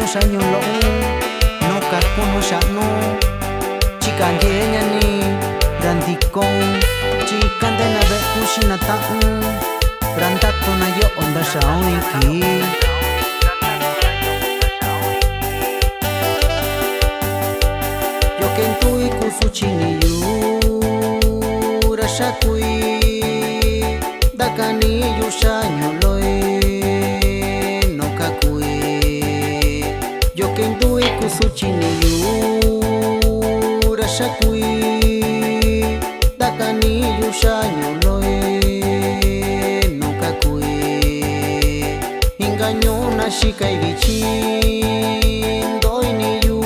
nyo sa nyo lo no kakuno sa no chikan ye ni randikong chikan de na be kushina ta randato na yo onda sa oniki yo kentui kusuchini yu rashakui dakani yu sa nyo loi no kakui yo kentui kusuchini yu rashakui dakani yu sa nyo loi no kakui engaño na shikai vichin doi ni yu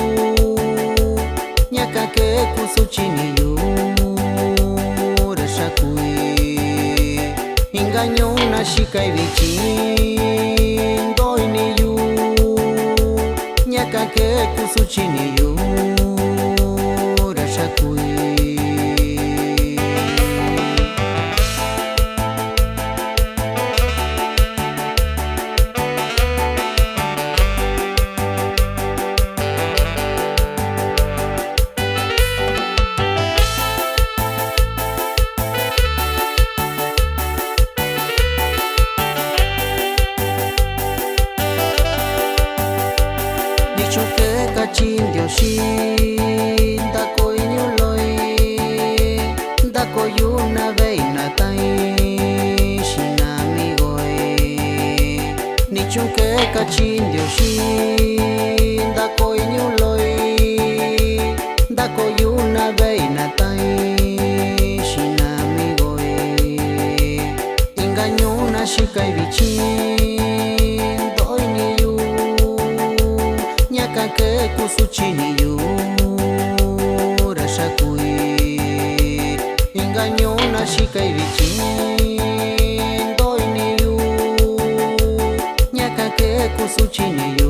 nyaka ke kusuchini yu rashakui engaño na shikai vichin doi ni yu nyaka ke kusuchini yu rashakui choke kachin dio shin da koi nyu loi da koi una vei na tai shina mi goi ni choke kachin dio shin da koi nyu loi da koi una vei na tai shina mi goi engaño na shikai vichin doi ni yu ke kusuchini yu rashakui engaño na shikai vichin doi ni yu nyaka ke kusuchini yu